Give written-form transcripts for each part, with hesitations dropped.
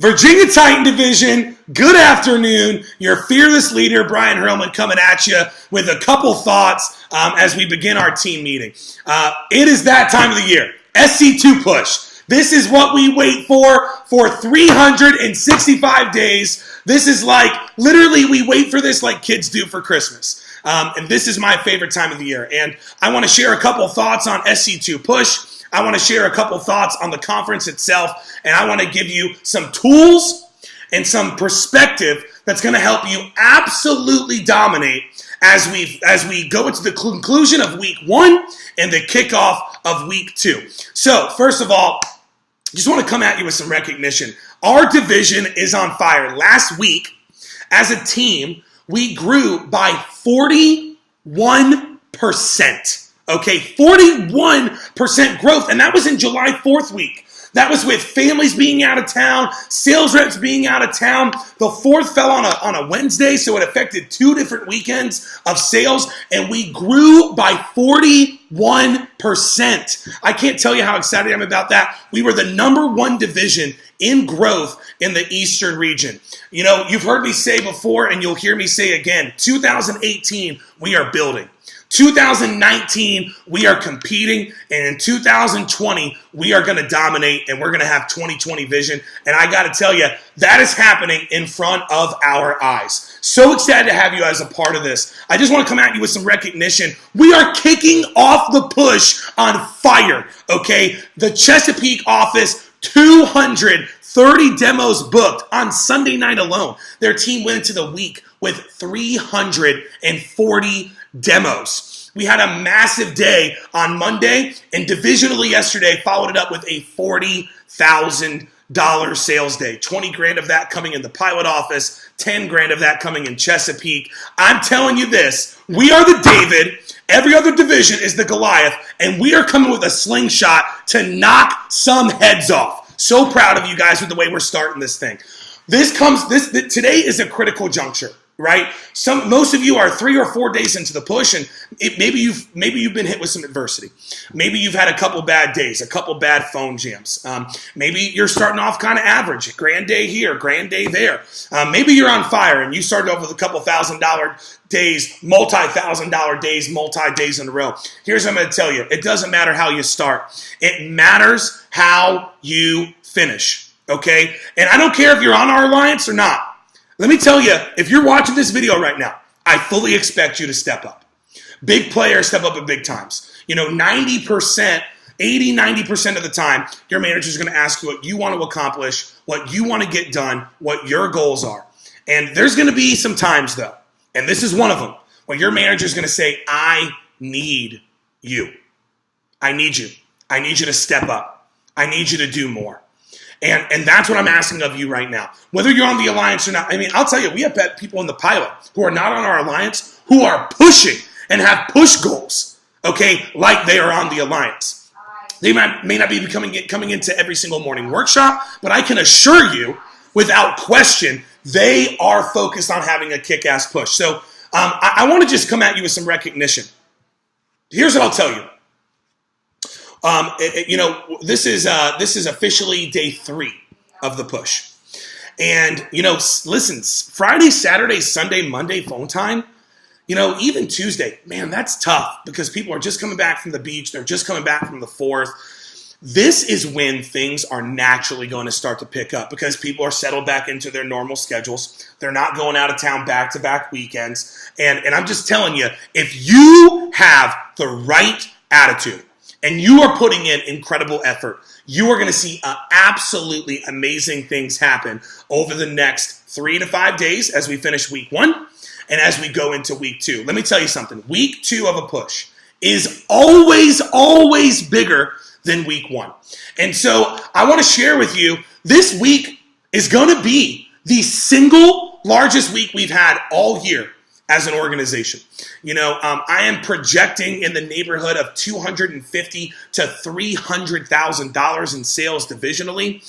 Virginia Titan Division, good afternoon. Your fearless leader, Brian Hurlman, coming at you with a couple thoughts as we begin our team meeting. It is that time of the year, SC2 push. This is what we wait for 365 days. This is like, literally, we wait for this like kids do for Christmas. And this is my favorite time of the year. And I want to share a couple thoughts on SC2 push. I want to share a couple thoughts on the conference itself, and I want to give you some tools and some perspective that's going to help you absolutely dominate as we go into the conclusion of week 1 and the kickoff of week 2. So, first of all, just want to come at you with some recognition. Our division is on fire. Last week, as a team, we grew by 41%. Okay, 41% growth, and that was in July 4th week. That was with families being out of town, sales reps being out of town. The 4th fell on a Wednesday, so it affected 2 different weekends of sales, and we grew by 41%. I can't tell you how excited I am about that. We were the number 1 division in growth in the Eastern region. You know, you've heard me say before, and you'll hear me say again, 2018, we are building. 2019, we are competing, and in 2020, we are going to dominate, and we're going to have 2020 vision. And I got to tell you, that is happening in front of our eyes. So excited to have you as a part of this. I just want to come at you with some recognition. We are kicking off the push on fire, okay? The Chesapeake office, 230 demos booked on Sunday night alone. Their team went into the week with 340 demos. We had a massive day on Monday, and divisionally yesterday followed it up with a $40,000 sales day. 20 grand of that coming in the pilot office, 10 grand of that coming in Chesapeake. I'm telling you this, we are the David, every other division is the Goliath, and we are coming with a slingshot to knock some heads off. So proud of you guys with the way we're starting this thing. Today is a critical juncture. Right? Most of you are 3 or 4 days into the push, and maybe you've been hit with some adversity. Maybe you've had a couple bad days, a couple bad phone jams. Maybe you're starting off kind of average, grand day here, grand day there. Maybe you're on fire and you started off with a couple $1,000 days, multi-$1,000 days, multi-days in a row. Here's what I'm going to tell you. It doesn't matter how you start. It matters how you finish. Okay? And I don't care if you're on our alliance or not. Let me tell you, if you're watching this video right now, I fully expect you to step up. Big players step up at big times. You know, 90% of the time, your manager is going to ask you what you want to accomplish, what you want to get done, what your goals are. And there's going to be some times, though, and this is one of them, where your manager is going to say, I need you. I need you. I need you to step up. I need you to do more. And that's what I'm asking of you right now. Whether you're on the alliance or not, I mean, I'll tell you, we have people in the pilot who are not on our alliance who are pushing and have push goals, okay, like they are on the alliance. They may not be coming into every single morning workshop, but I can assure you, without question, they are focused on having a kick-ass push. So I want to just come at you with some recognition. Here's what I'll tell you. This is officially day 3 of the push. And, listen, Friday, Saturday, Sunday, Monday phone time, even Tuesday, man, that's tough because people are just coming back from the beach. They're just coming back from the 4th. This is when things are naturally going to start to pick up because people are settled back into their normal schedules. They're not going out of town back-to-back weekends. And I'm just telling you, if you have the right attitude, and you are putting in incredible effort, you are going to see absolutely amazing things happen over the next 3 to 5 days as we finish week 1 and as we go into week 2. Let me tell you something. Week 2 of a push is always bigger than week 1. And so I want to share with you, this week is going to be the single largest week we've had all year as an organization. I am projecting in the neighborhood of $250,000 to $300,000 in sales divisionally.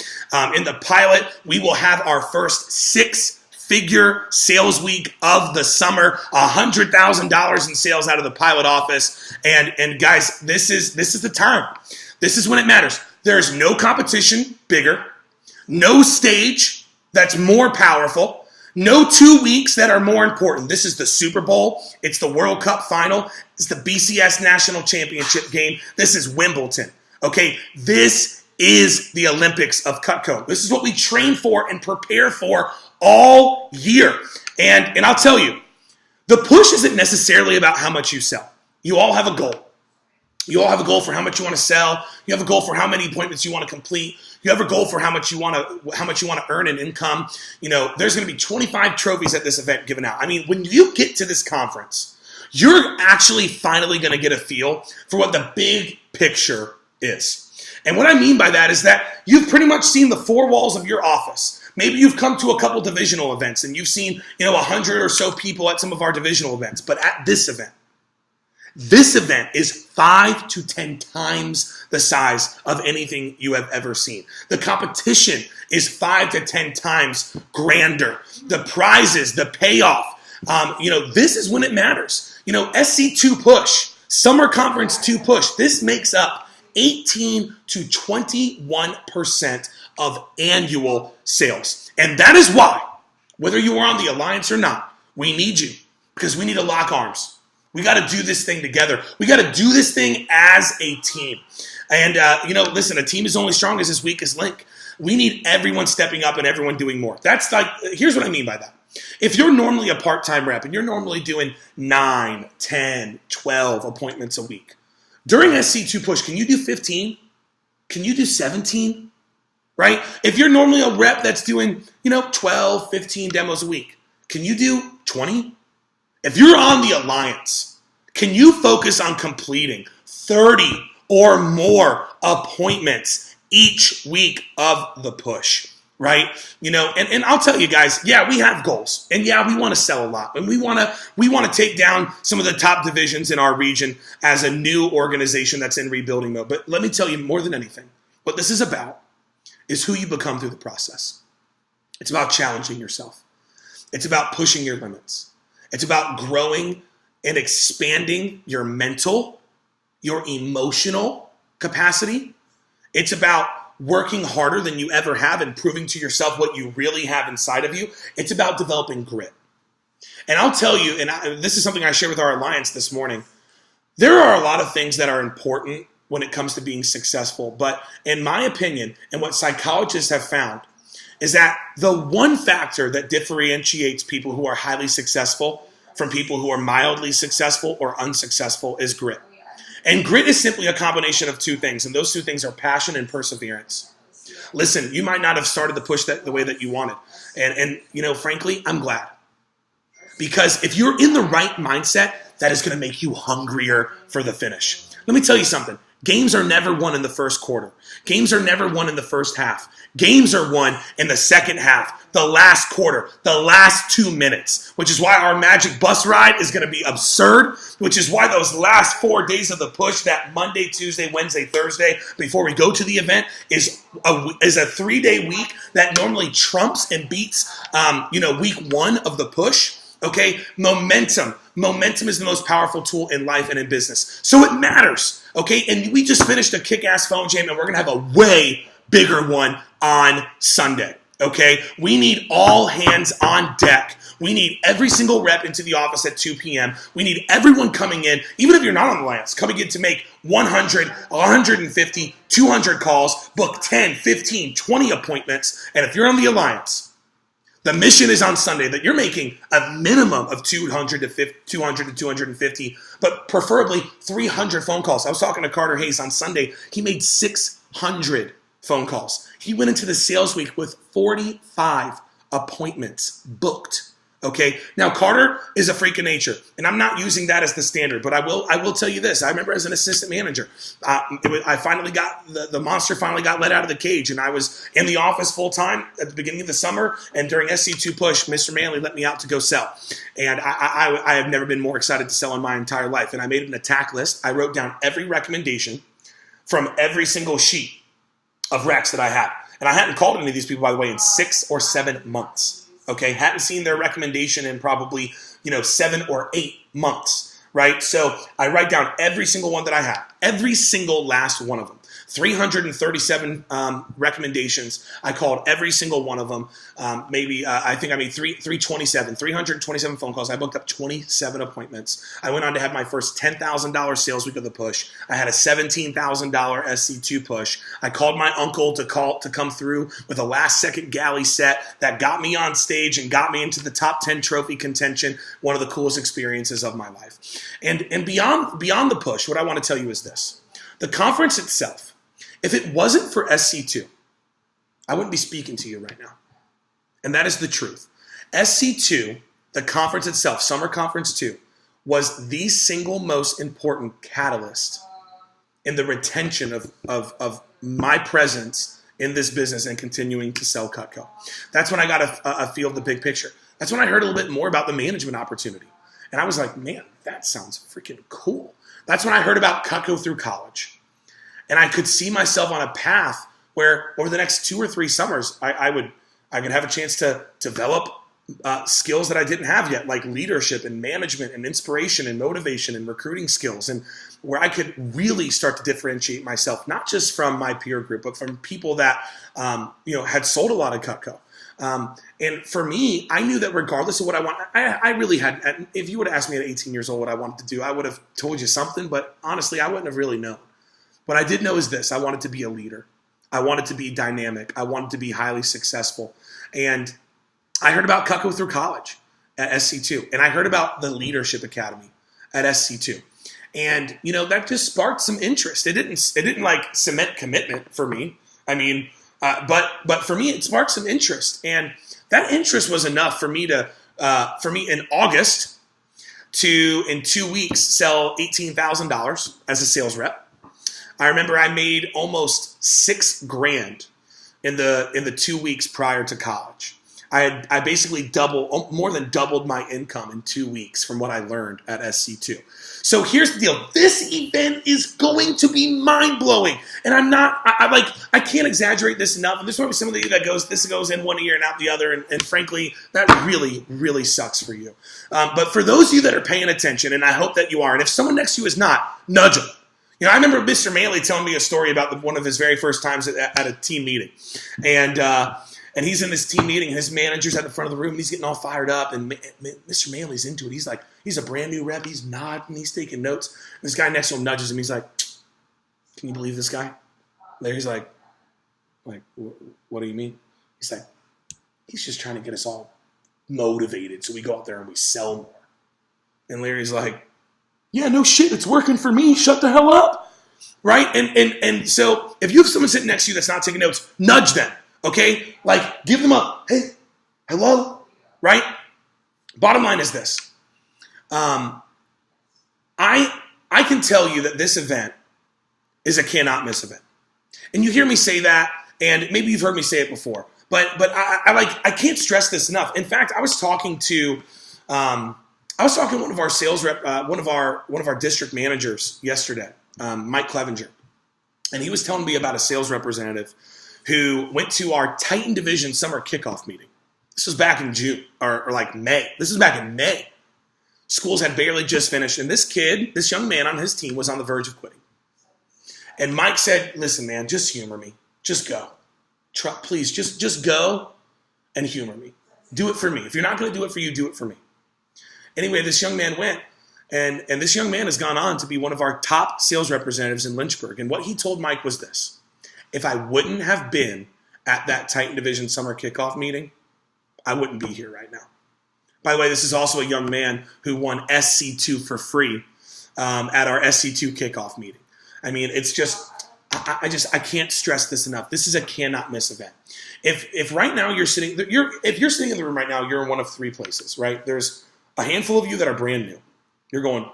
In the pilot, we will have our first 6-figure sales week of the summer, $100,000 in sales out of the pilot office. And guys, this is the time. This is when it matters. There is no competition bigger, no stage that's more powerful. No 2 weeks that are more important. This is the Super Bowl. It's the World Cup final. It's the BCS National Championship game. This is Wimbledon. Okay, this is the Olympics of Cutco. This is what we train for and prepare for all year. And I'll tell you, the push isn't necessarily about how much you sell. You all have a goal. You all have a goal for how much you want to sell. You have a goal for how many appointments you want to complete. You have a goal for how much you want to earn in income. You know, there's going to be 25 trophies at this event given out. I mean, when you get to this conference, you're actually finally going to get a feel for what the big picture is. And what I mean by that is that you've pretty much seen the four walls of your office. Maybe you've come to a couple divisional events and you've seen, 100 or so people at some of our divisional events. But at this event is 5 to 10 times the size of anything you have ever seen. The competition is 5 to 10 times grander. The prizes, the payoff, this is when it matters. SC2 push, Summer Conference 2 push, this makes up 18 to 21% of annual sales. And that is why, whether you are on the Alliance or not, we need you because we need to lock arms. We got to do this thing together. We got to do this thing as a team. And, listen, a team is only strong as its weakest link. We need everyone stepping up and everyone doing more. That's here's what I mean by that. If you're normally a part-time rep and you're normally doing 9, 10, 12 appointments a week, during SC2 push, can you do 15? Can you do 17? Right? If you're normally a rep that's doing, 12, 15 demos a week, can you do 20? If you're on the Alliance, can you focus on completing 30 or more appointments each week of the push, right? And I'll tell you guys, yeah, we have goals. And yeah, we want to sell a lot. And we want to take down some of the top divisions in our region as a new organization that's in rebuilding mode. But let me tell you more than anything, what this is about is who you become through the process. It's about challenging yourself. It's about pushing your limits. It's about growing and expanding your mental, your emotional capacity. It's about working harder than you ever have and proving to yourself what you really have inside of you. It's about developing grit. And I'll tell you, this is something I shared with our Alliance this morning, there are a lot of things that are important when it comes to being successful. But in my opinion, and what psychologists have found, is that the one factor that differentiates people who are highly successful from people who are mildly successful or unsuccessful is grit. And grit is simply a combination of two things, and those two things are passion and perseverance. Listen, you might not have started the push the way that you wanted. And frankly, I'm glad. Because if you're in the right mindset, that is going to make you hungrier for the finish. Let me tell you something. Games are never won in the first quarter. Games are never won in the first half. Games are won in the second half, the last quarter, the last 2 minutes, which is why our Magic bus ride is going to be absurd, which is why those last 4 days of the push, that Monday, Tuesday, Wednesday, Thursday, before we go to the event, is a 3-day week that normally trumps and beats, week 1 of the push. Okay, momentum. Momentum is the most powerful tool in life and in business. So it matters, okay? And we just finished a kick-ass phone jam, and we're going to have a way bigger one on Sunday, okay? We need all hands on deck. We need every single rep into the office at 2 p.m. We need everyone coming in, even if you're not on the Alliance, coming in to make 100, 150, 200 calls, book 10, 15, 20 appointments. And if you're on the Alliance, the mission is on Sunday that you're making a minimum of 200 to 250, but preferably 300 phone calls. I was talking to Carter Hayes on Sunday. He made 600 phone calls. He went into the sales week with 45 appointments booked. Okay. Now Carter is a freak of nature, and I'm not using that as the standard, but I will tell you this. I remember as an assistant manager, I finally got the monster finally got let out of the cage, and I was in the office full time at the beginning of the summer, and during SC2 push, Mr. Manley let me out to go sell, and I have never been more excited to sell in my entire life. And I made an attack list. I wrote down every recommendation from every single sheet of recs that I had, and I hadn't called any of these people, by the way, in 6 or 7 months. Okay, hadn't seen their recommendation in probably, 7 or 8 months, right? So I write down every single one that I have, every single last one of them. 337 recommendations. I called every single one of them. I think I made 327 phone calls. I booked up 27 appointments. I went on to have my first $10,000 sales week of the push. I had a $17,000 SC2 push. I called my uncle to come through with a last second galley set that got me on stage and got me into the top 10 trophy contention. One of the coolest experiences of my life. And beyond the push, what I want to tell you is this. The conference itself, if it wasn't for SC2, I wouldn't be speaking to you right now. And that is the truth. SC2, the conference itself, Summer Conference 2, was the single most important catalyst in the retention of my presence in this business and continuing to sell Cutco. That's when I got a feel of the big picture. That's when I heard a little bit more about the management opportunity. And I was like, man, that sounds freaking cool. That's when I heard about Cutco through college. And I could see myself on a path where over the next 2 or 3 summers, I could have a chance to develop skills that I didn't have yet, like leadership and management and inspiration and motivation and recruiting skills, and where I could really start to differentiate myself, not just from my peer group, but from people that had sold a lot of Cutco. And for me, I knew that regardless of what I want, I really had, if you would have asked me at 18 years old what I wanted to do, I would have told you something, but honestly, I wouldn't have really known. What I did know is this: I wanted to be a leader. I wanted to be dynamic. I wanted to be highly successful. And I heard about Cutco through college at SC2. And I heard about the Leadership Academy at SC2. And, that just sparked some interest. It didn't like cement commitment for me. I mean, but for me, it sparked some interest. And that interest was enough for me in August to, in 2 weeks, sell $18,000 as a sales rep. I remember I made almost $6,000 in the 2 weeks prior to college. I basically more than doubled my income in 2 weeks from what I learned at SC2. So here's the deal. This event is going to be mind-blowing. And I can't exaggerate this enough. And there's probably some of you this goes in one ear and out the other. And frankly, that really, really sucks for you. But for those of you that are paying attention, and I hope that you are, and if someone next to you is not, nudge them. I remember Mr. Manley telling me a story about one of his very first times at a team meeting. And he's in this team meeting, and his manager's at the front of the room, and he's getting all fired up, and Mr. Manley's into it. He's like, he's a brand new rep, he's nodding, he's taking notes. And this guy next to him nudges him, he's like, can you believe this guy? Larry's like, what do you mean? He's like, he's just trying to get us all motivated so we go out there and we sell more. And Larry's like, yeah, no shit, it's working for me. Shut the hell up, right? And so if you have someone sitting next to you that's not taking notes, nudge them, okay? Like, give them a, hey, hello, right? Bottom line is this. I can tell you that this event is a cannot miss event. And you hear me say that, and maybe you've heard me say it before, but I can't stress this enough. In fact, I was talking to one of our sales rep, one of our district managers yesterday, Mike Clevenger, and he was telling me about a sales representative who went to our Titan Division summer kickoff meeting. This was back in June or like May. This was back in May. Schools had barely just finished, and this young man on his team was on the verge of quitting. And Mike said, "Listen, man, just humor me. Just go. Please, just go and humor me. Do it for me. If you're not going to do it for you, do it for me." Anyway, this young man went, and this young man has gone on to be one of our top sales representatives in Lynchburg. And what he told Mike was this: if I wouldn't have been at that Titan Division summer kickoff meeting, I wouldn't be here right now. By the way, this is also a young man who won SC2 for free at our SC2 kickoff meeting. I mean, it's just, I can't stress this enough. This is a cannot miss event. If right now if you're sitting in the room right now, you're in one of 3 places, right? There's a handful of you that are brand new. You're going,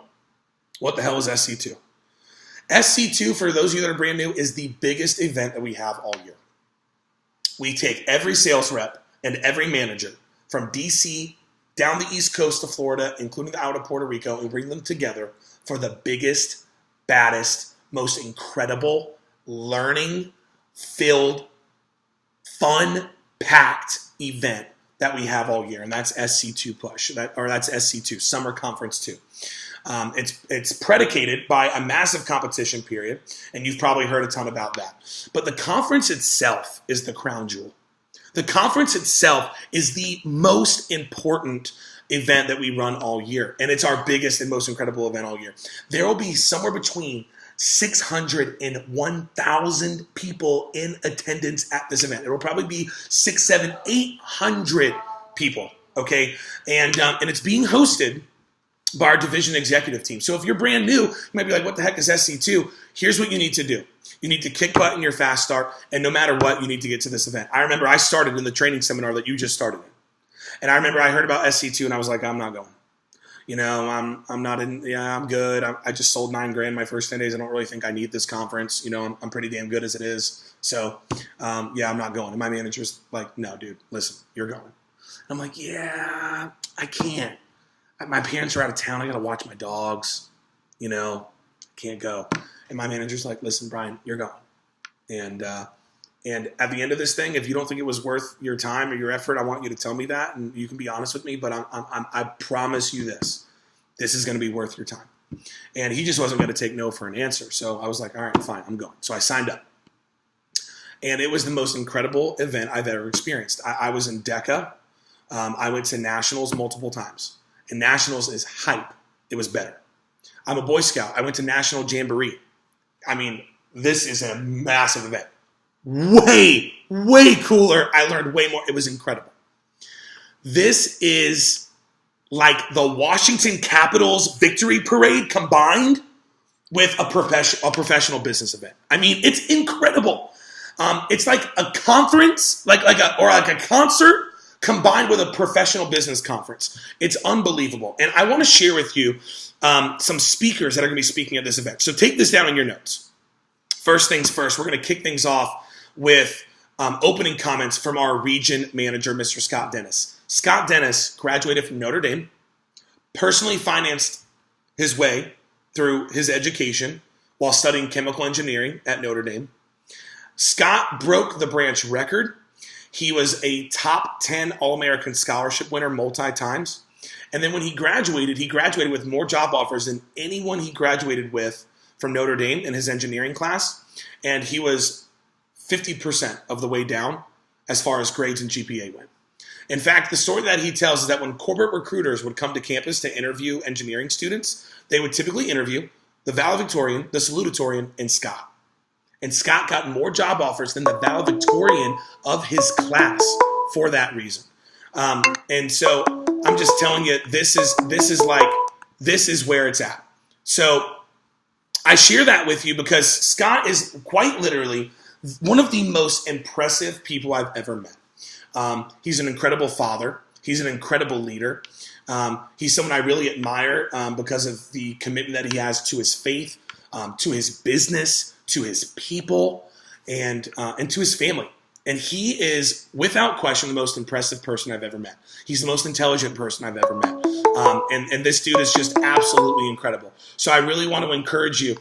what the hell is SC2? SC2, for those of you that are brand new, is the biggest event that we have all year. We take every sales rep and every manager from DC down the east coast of Florida, including the out of Puerto Rico, and bring them together for the biggest, baddest, most incredible, learning-filled, fun-packed event that we have all year, and that's SC2 Push, that's SC2, Summer Conference 2. It's predicated by a massive competition period, and you've probably heard a ton about that. But the conference itself is the crown jewel. The conference itself is the most important event that we run all year, and it's our biggest and most incredible event all year. There will be somewhere between 600 and 1,000 people in attendance at this event. It will probably be 600, 700, 800 people, okay? And it's being hosted by our division executive team. So if you're brand new, you might be like, what the heck is SC2? Here's what you need to do. You need to kick butt in your fast start, and no matter what, you need to get to this event. I remember I started in the training seminar that you just started in. And I remember I heard about SC2, and I was like, I'm not going. I'm not in, I'm good. I just sold $9,000 my first 10 days. I don't really think I need this conference. I'm pretty damn good as it is. So, I'm not going. And my manager's like, no, dude, listen, you're going. And I'm like, yeah, I can't. My parents are out of town. I got to watch my dogs. Can't go. And my manager's like, listen, Brian, you're going. And at the end of this thing, if you don't think it was worth your time or your effort, I want you to tell me that, and you can be honest with me. But I promise you this is going to be worth your time. And he just wasn't going to take no for an answer. So I was like, all right, fine, I'm going. So I signed up, and it was the most incredible event I've ever experienced. I was in DECA. I went to nationals multiple times, and nationals is hype. It was better. I'm a Boy Scout. I went to National Jamboree. I mean, this is a massive event. Way, way cooler. I learned way more. It was incredible. This is like the Washington Capitals victory parade combined with a professional business event. I mean, it's incredible. It's like a conference, like a concert combined with a professional business conference. It's unbelievable. And I want to share with you some speakers that are going to be speaking at this event. So take this down in your notes. First things first, we're going to kick things off with opening comments from our region manager, Mr. Scott Dennis. Scott Dennis graduated from Notre Dame, personally financed his way through his education while studying chemical engineering at Notre Dame. Scott broke the branch record. He was a top 10 All-American scholarship winner multi-times. And then when he graduated with more job offers than anyone he graduated with from Notre Dame in his engineering class. And he was 50% of the way down as far as grades and GPA went. In fact, the story that he tells is that when corporate recruiters would come to campus to interview engineering students, they would typically interview the valedictorian, the salutatorian, and Scott. And Scott got more job offers than the valedictorian of his class for that reason. And so I'm just telling you, this is where it's at. So I share that with you because Scott is quite literally one of the most impressive people I've ever met. He's an incredible father. He's an incredible leader. He's someone I really admire because of the commitment that he has to his faith, to his business, to his people, and to his family. And he is, without question, the most impressive person I've ever met. He's the most intelligent person I've ever met. And this dude is just absolutely incredible. So I really want to encourage you,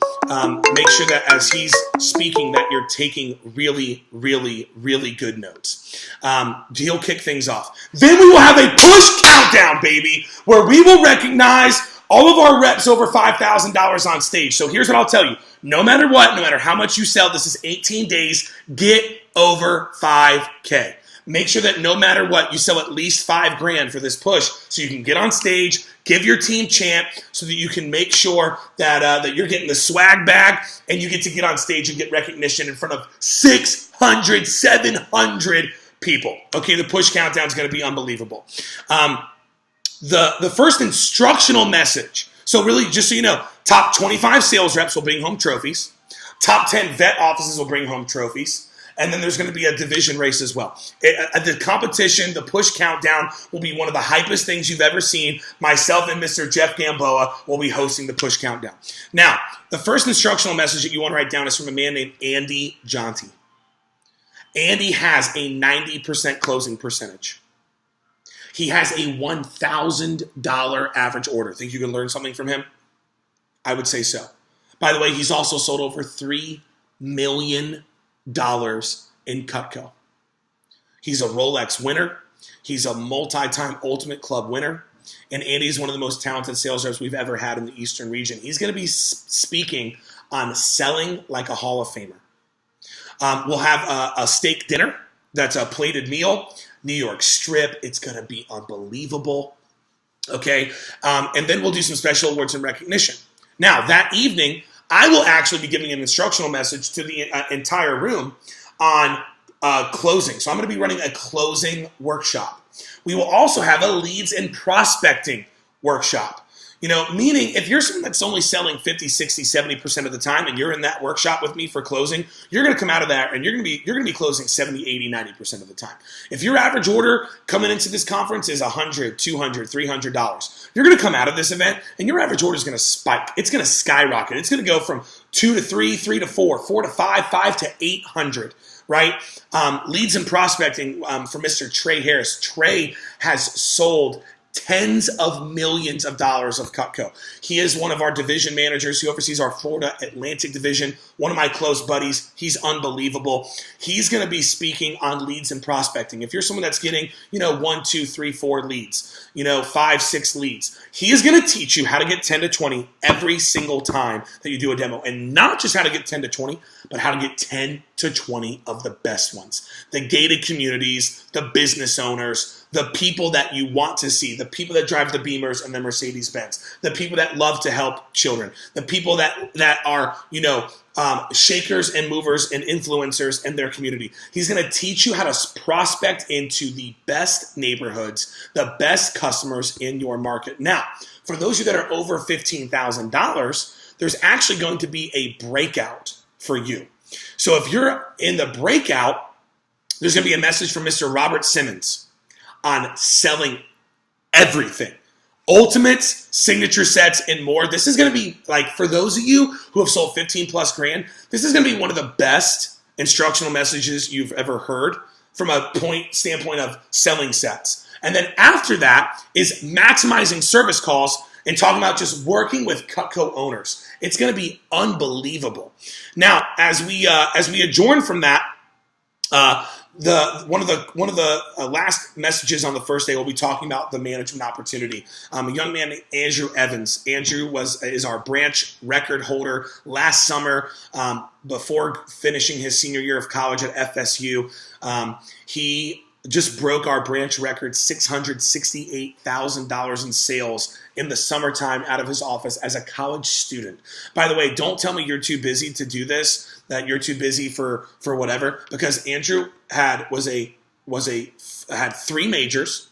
make sure that as he's speaking that you're taking really, really, really good notes. He'll kick things off. Then we will have a push countdown, baby, where we will recognize all of our reps over $5,000 on stage. So here's what I'll tell you. No matter what, no matter how much you sell, this is 18 days, get over 5K. Make sure that no matter what, you sell at least $5,000 for this push so you can get on stage, give your team chant so that you can make sure that you're getting the swag bag and you get to get on stage and get recognition in front of 600, 700 people. Okay, the push countdown is going to be unbelievable. The first instructional message. So really, just so you know, top 25 sales reps will bring home trophies. Top 10 vet offices will bring home trophies. And then there's going to be a division race as well. The competition, the push countdown, will be one of the hypest things you've ever seen. Myself and Mr. Jeff Gamboa will be hosting the push countdown. Now, the first instructional message that you want to write down is from a man named Andy Jonty. Andy has a 90% closing percentage. He has a $1,000 average order. Think you can learn something from him? I would say so. By the way, he's also sold over $3 million in Cutco. He's a Rolex winner. He's a multi-time Ultimate Club winner. And Andy is one of the most talented sales reps we've ever had in the Eastern region. He's going to be speaking on selling like a Hall of Famer. We'll have a steak dinner. That's a plated meal. New York strip. It's going to be unbelievable. Okay. And then we'll do some special awards and recognition. Now, that evening, I will actually be giving an instructional message to the entire room on closing. So I'm going to be running a closing workshop. We will also have a leads and prospecting workshop. Meaning if you're someone that's only selling 50, 60, 70% of the time and you're in that workshop with me for closing, you're going to come out of that and you're going to be closing 70, 80, 90% of the time. If your average order coming into this conference is $100, $200, $300, you're going to come out of this event and your average order is going to spike. It's going to skyrocket. It's going to go from 2 to 3, 3 to 4, 4 to 5, 5 to 800. Right? Leads and prospecting for Mr. Trey Harris. Trey has sold tens of millions of dollars of Cutco. He is one of our division managers who oversees our Florida Atlantic division, one of my close buddies. He's unbelievable. He's going to be speaking on leads and prospecting. If you're someone that's getting, 1, 2, 3, 4 leads, 5, 6 leads, he is going to teach you how to get 10 to 20 every single time that you do a demo. And not just how to get 10 to 20, but how to get 10 to 20 of the best ones. The gated communities, the business owners, the people that you want to see, the people that drive the Beamers and the Mercedes-Benz, the people that love to help children, the people that are, shakers and movers and influencers in their community. He's going to teach you how to prospect into the best neighborhoods, the best customers in your market. Now, for those of you that are over $15,000, there's actually going to be a breakout for you. So if you're in the breakout, there's going to be a message from Mr. Robert Simmons on selling everything. Ultimates, signature sets, and more. This is going to be like, for those of you who have sold 15 plus grand, this is going to be one of the best instructional messages you've ever heard from a standpoint of selling sets. And then after that is maximizing service calls and talking about just working with Cutco owners. It's going to be unbelievable. Now, as we adjourn from that, one of the last messages on the first day, we'll be talking about the management opportunity. A young man named Andrew Evans. Andrew is our branch record holder last summer before finishing his senior year of college at FSU. He just broke our branch record, $668,000 in sales in the summertime out of his office as a college student. By the way, don't tell me you're too busy to do this, that you're too busy for whatever, because Andrew had 3 majors,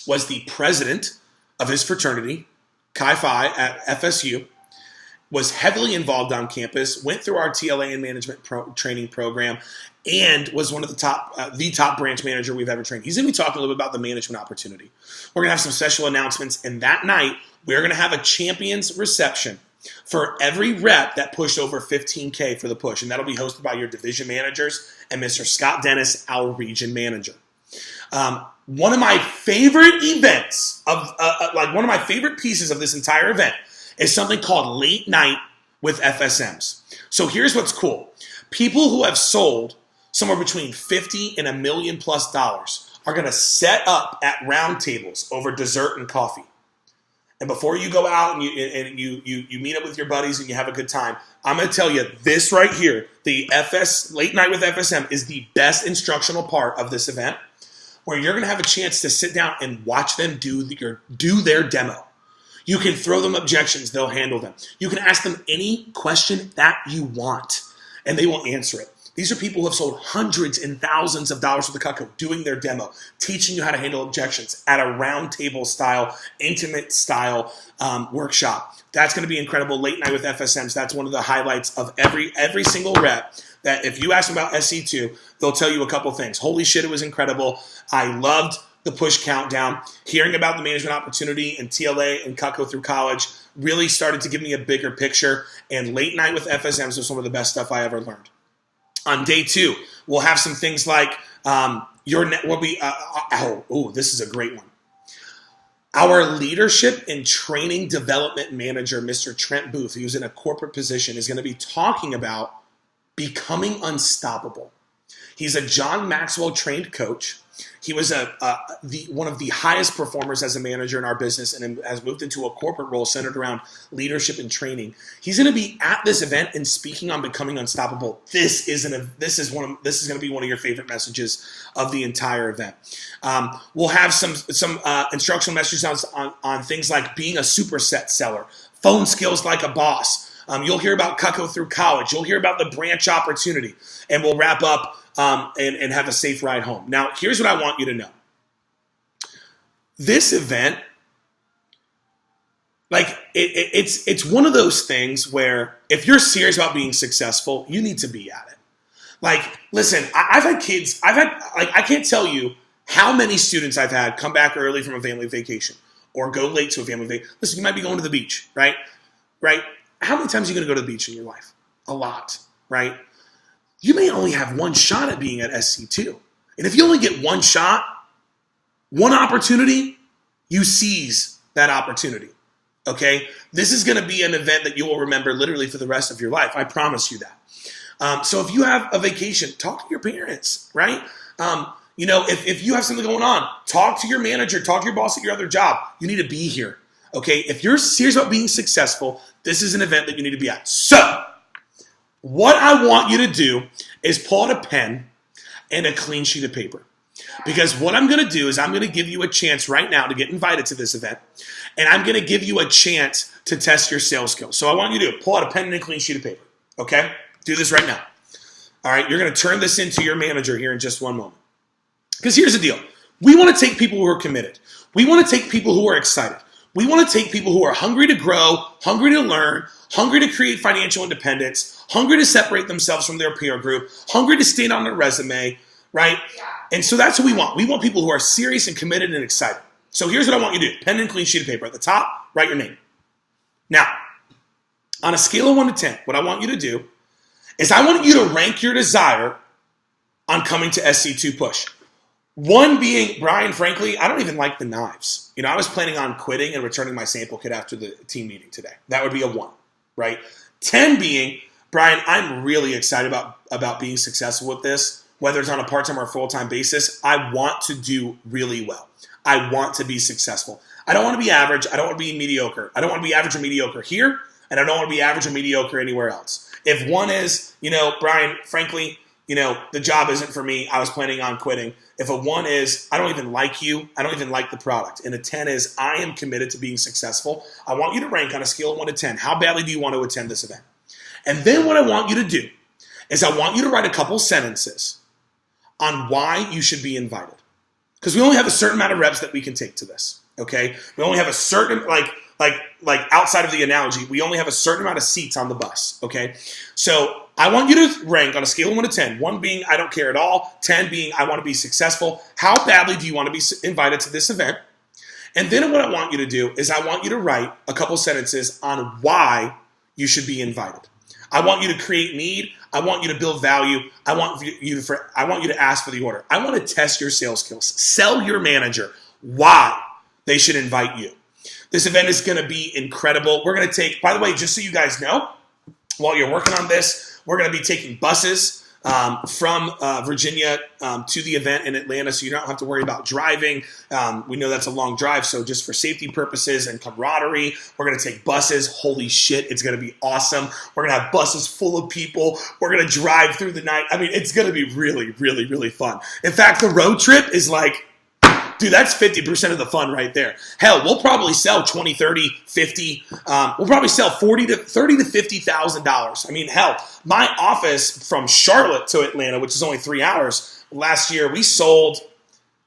was the president of his fraternity, Chi Phi at FSU, was heavily involved on campus, went through our TLA and management training program, and was one of the top branch manager we've ever trained. He's going to be talking a little bit about the management opportunity. We're going to have some special announcements, and that night, we're going to have a champions reception for every rep that pushed over 15K for the push, and that'll be hosted by your division managers and Mr. Scott Dennis, our region manager. One of my favorite events one of my favorite pieces of this entire event is something called Late Night with FSMs. So here's what's cool. People who have sold somewhere between $50 and $1 million+ are going to set up at round tables over dessert and coffee. And before you go out and you meet up with your buddies and you have a good time, I'm going to tell you this right here. The Late Night with FSM is the best instructional part of this event, where you're going to have a chance to sit down and watch them do their demo. You can throw them objections. They'll handle them. You can ask them any question that you want, and they will answer it. These are people who have sold hundreds and thousands of dollars for the Cutco, doing their demo, teaching you how to handle objections at a round table style, intimate style workshop. That's going to be incredible. Late Night with FSMs. That's one of the highlights of every single rep. That if you ask them about SC2, they'll tell you a couple things. Holy shit, it was incredible. I loved the push countdown. Hearing about the management opportunity and TLA and Cutco through college really started to give me a bigger picture. And Late Night with FSMs was some of the best stuff I ever learned. On day 2, we'll have some things like this is a great one. Our leadership and training development manager, Mr. Trent Booth, who's in a corporate position, is going to be talking about becoming unstoppable. He's a John Maxwell trained coach. He was one of the highest performers as a manager in our business and has moved into a corporate role centered around leadership and training. He's going to be at this event and speaking on becoming unstoppable. This is going to be one of your favorite messages of the entire event. We'll have some instructional messages on things like being a superset seller, phone skills like a boss. You'll hear about Cutco through college. You'll hear about the branch opportunity, and we'll wrap up and have a safe ride home. Now, here's what I want you to know. This event, like it's one of those things where if you're serious about being successful, you need to be at it. Like, listen, I've had kids. I can't tell you how many students I've had come back early from a family vacation or go late to a family vacation. Listen, you might be going to the beach, right? Right? How many times are you going to go to the beach in your life? A lot, right? You may only have one shot at being at SC2. And if you only get one shot, one opportunity, you seize that opportunity, okay? This is going to be an event that you will remember literally for the rest of your life. I promise you that. So if you have a vacation, talk to your parents, right? If you have something going on, talk to your manager, talk to your boss at your other job. You need to be here, okay? If you're serious about being successful, this is an event that you need to be at. So what I want you to do is pull out a pen and a clean sheet of paper. Because what I'm going to do is I'm going to give you a chance right now to get invited to this event. And I'm going to give you a chance to test your sales skills. So I want you to pull out a pen and a clean sheet of paper. Okay? Do this right now. All right? You're going to turn this into your manager here in just one moment. Because here's the deal. We want to take people who are committed. We want to take people who are excited. We want to take people who are hungry to grow, hungry to learn, hungry to create financial independence, hungry to separate themselves from their peer group, hungry to stand on their resume, right? And so that's what we want. We want people who are serious and committed and excited. So here's what I want you to do. Pen and clean sheet of paper. At the top, write your name. Now, on a scale of 1 to 10, what I want you to do is I want you to rank your desire on coming to SC2 Push. 1 being, Brian, frankly, I don't even like the knives. I was planning on quitting and returning my sample kit after the team meeting today. That would be a 1, right? 10 being, Brian, I'm really excited about being successful with this, whether it's on a part-time or full-time basis. I want to do really well. I want to be successful. I don't want to be average. I don't want to be mediocre. I don't want to be average or mediocre here, and I don't want to be average or mediocre anywhere else. If 1 is, Brian, frankly, the job isn't for me. I was planning on quitting. If a 1 is, I don't even like you. I don't even like the product. And a 10 is, I am committed to being successful. I want you to rank on a scale of 1 to 10. How badly do you want to attend this event? And then what I want you to do is I want you to write a couple sentences on why you should be invited. Because we only have a certain amount of reps that we can take to this, okay? We only have a certain, like outside of the analogy, we only have a certain amount of seats on the bus, okay? So I want you to rank on a scale of 1 to 10, 1 being I don't care at all, 10 being I want to be successful. How badly do you want to be invited to this event? And then what I want you to do is I want you to write a couple sentences on why you should be invited. I want you to create need. I want you to build value. I want you to ask for the order. I want to test your sales skills. Sell your manager why they should invite you. This event is going to be incredible. We're going to take, by the way, just so you guys know, while you're working on this, we're going to be taking buses from Virginia to the event in Atlanta, so you don't have to worry about driving. We know that's a long drive, so just for safety purposes and camaraderie, we're going to take buses. Holy shit, it's going to be awesome. We're going to have buses full of people. We're going to drive through the night. I mean, it's going to be really, really, really fun. In fact, the road trip is like, dude, that's 50% of the fun right there. Hell, we'll probably sell 20, 30, 50. We'll probably sell $30,000 to $50,000. I mean, hell, my office from Charlotte to Atlanta, which is only 3 hours, last year we sold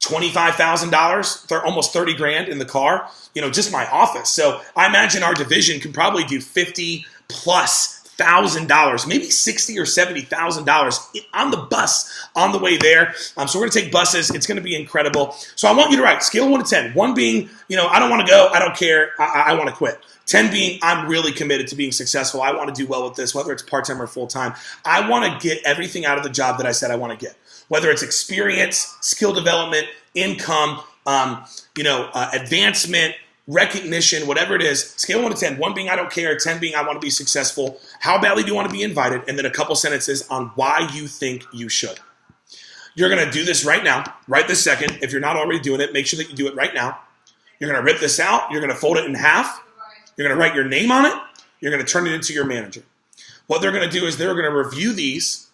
$25,000, almost 30 grand in the car, just my office. So I imagine our division can probably do $50,000+, maybe $60,000 or $70,000 on the bus on the way there. So we're going to take buses. It's going to be incredible. So I want you to write scale 1 to 10. 1 being, I don't want to go. I don't care. I want to quit. 10 being, I'm really committed to being successful. I want to do well with this, whether it's part-time or full-time. I want to get everything out of the job that I said I want to get, whether it's experience, skill development, income, advancement, recognition, whatever it is. Scale 1 to 10. 1 being I don't care, 10 being I want to be successful. How badly do you want to be invited? And then a couple sentences on why you think you should. You're going to do this right now, right this second. If you're not already doing it, make sure that you do it right now. You're going to rip this out. You're going to fold it in half. You're going to write your name on it. You're going to turn it into your manager. What they're going to do is they're going to review these,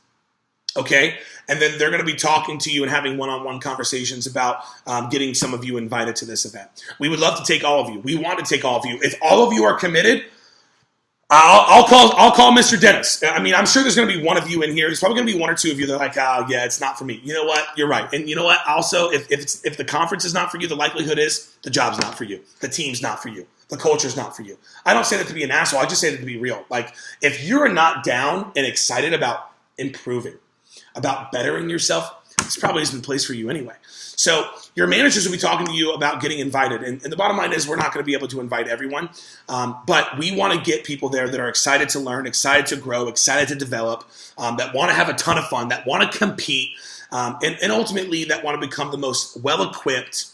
okay? And then they're going to be talking to you and having one-on-one conversations about getting some of you invited to this event. We would love to take all of you. We want to take all of you. If all of you are committed, I'll call Mr. Dennis. I mean, I'm sure there's going to be one of you in here. There's probably going to be one or two of you that are like, oh, yeah, it's not for me. You know what? You're right. And you know what? Also, if the conference is not for you, the likelihood is the job's not for you. The team's not for you. The culture's not for you. I don't say that to be an asshole. I just say that to be real. Like, if you're not down and excited about improving, about bettering yourself, this probably isn't the place for you anyway. So your managers will be talking to you about getting invited. And the bottom line is we're not going to be able to invite everyone. But we want to get people there that are excited to learn, excited to grow, excited to develop, that want to have a ton of fun, that want to compete, and ultimately that want to become the most well-equipped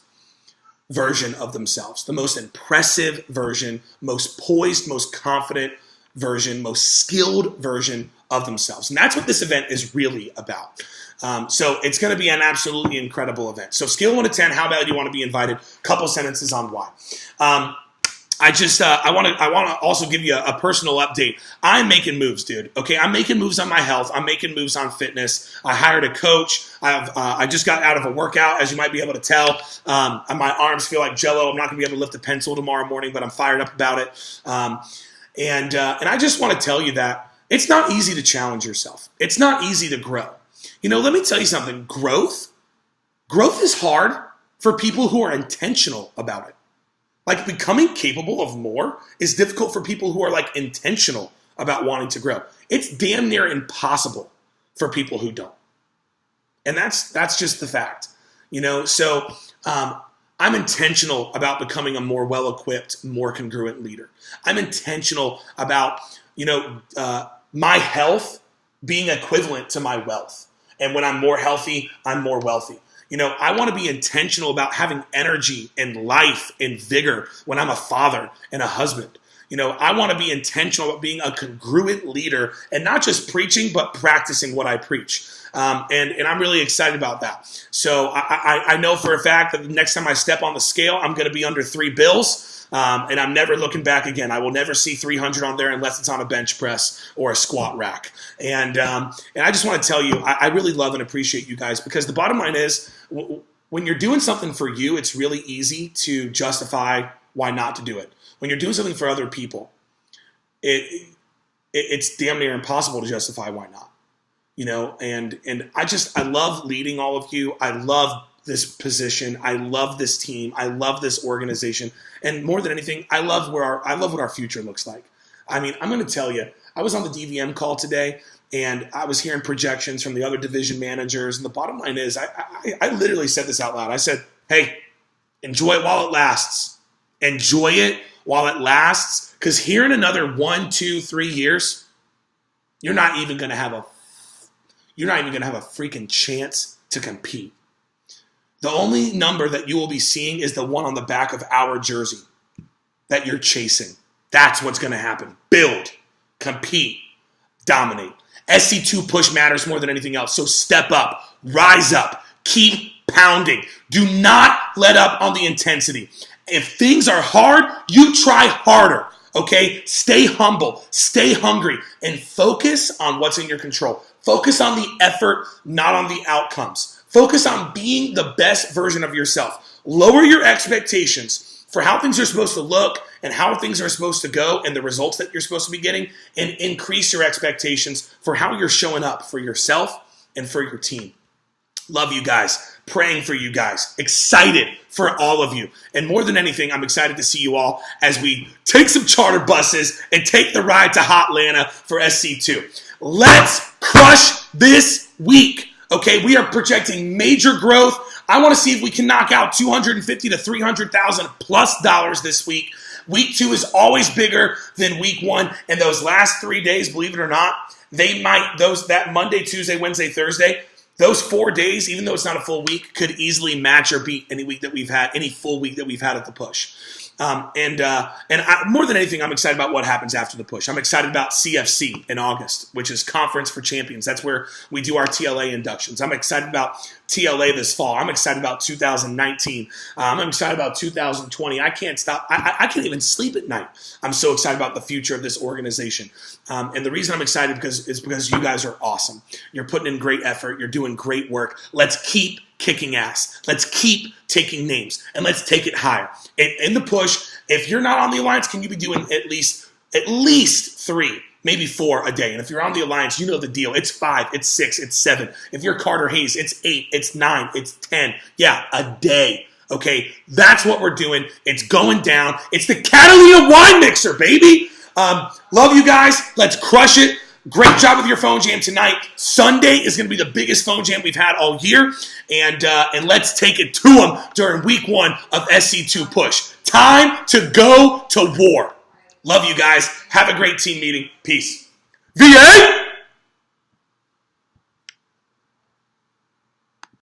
version of themselves, the most impressive version, most poised, most confident version, most skilled version of themselves. And that's what this event is really about. So it's going to be an absolutely incredible event. So scale 1 to 10, how bad do you want to be invited? Couple sentences on why. I want to also give you a personal update. I'm making moves, dude. Okay, I'm making moves on my health. I'm making moves on fitness. I hired a coach. I just got out of a workout, as you might be able to tell. My arms feel like jello. I'm not going to be able to lift a pencil tomorrow morning, but I'm fired up about it. And I just want to tell you that it's not easy to challenge yourself. It's not easy to grow. You know, let me tell you something. Growth is hard for people who are intentional about it. Like, becoming capable of more is difficult for people who are like intentional about wanting to grow. It's damn near impossible for people who don't. And that's just the fact, you know? So I'm intentional about becoming a more well-equipped, more congruent leader. I'm intentional about, my health being equivalent to my wealth. And when I'm more healthy, I'm more wealthy. You know, I want to be intentional about having energy and life and vigor when I'm a father and a husband. You know, I want to be intentional about being a congruent leader and not just preaching, but practicing what I preach. And I'm really excited about that. So I know for a fact that the next time I step on the scale, I'm going to be under 3 bills. And I'm never looking back again. I will never see 300 on there unless it's on a bench press or a squat rack. And I just want to tell you, I really love and appreciate you guys, because the bottom line is when you're doing something for you, it's really easy to justify why not to do it. When you're doing something for other people, it's damn near impossible to justify why not. You know, and I love leading all of you. I love this position. I love this team. I love this organization. And more than anything, I love what our future looks like. I mean, I'm going to tell you, I was on the DVM call today, and I was hearing projections from the other division managers. And the bottom line is, I literally said this out loud. I said, hey, enjoy it while it lasts. Enjoy it while it lasts, because here in another 1, 2, 3 years, you're not even going to have a freaking chance to compete. The only number that you will be seeing is the one on the back of our jersey that you're chasing. That's what's going to happen. Build, compete, dominate. SC2 push matters more than anything else. So step up, rise up, keep pounding. Do not let up on the intensity. If things are hard, you try harder. Okay? Stay humble, stay hungry, and focus on what's in your control. Focus on the effort, not on the outcomes. Focus on being the best version of yourself. Lower your expectations for how things are supposed to look and how things are supposed to go and the results that you're supposed to be getting, and increase your expectations for how you're showing up for yourself and for your team. Love you guys. Praying for you guys. Excited for all of you. And more than anything, I'm excited to see you all as we take some charter buses and take the ride to Hotlanta for SC2. Let's crush this week. Okay, we are projecting major growth. I want to see if we can knock out $250,000 to $300,000 plus this week. Week 2 is always bigger than week 1. And those last 3 days, believe it or not, that Monday, Tuesday, Wednesday, Thursday, those 4 days, even though it's not a full week, could easily match or beat any full week that we've had at the push. More than anything, I'm excited about what happens after the push. I'm excited about CFC in August, which is Conference for Champions. That's where we do our TLA inductions. I'm excited about TLA this fall. I'm excited about 2019. I'm excited about 2020. I can't stop. I can't even sleep at night. I'm so excited about the future of this organization. And the reason I'm excited is because you guys are awesome. You're putting in great effort. You're doing great work. Let's keep kicking ass. Let's keep taking names, and let's take it higher. In the push, if you're not on the Alliance, can you be doing at least 3, maybe 4 a day? And if you're on the Alliance, you know the deal. It's 5, it's 6, it's 7. If you're Carter Hayes, it's 8, it's 9, it's 10. Yeah, a day. Okay, that's what we're doing. It's going down. It's the Catalina wine mixer, baby. Love you guys. Let's crush it. Great job with your phone jam tonight. Sunday is going to be the biggest phone jam we've had all year. And let's take it to them during week 1 of SC2 Push. Time to go to war. Love you guys. Have a great team meeting. Peace. VA!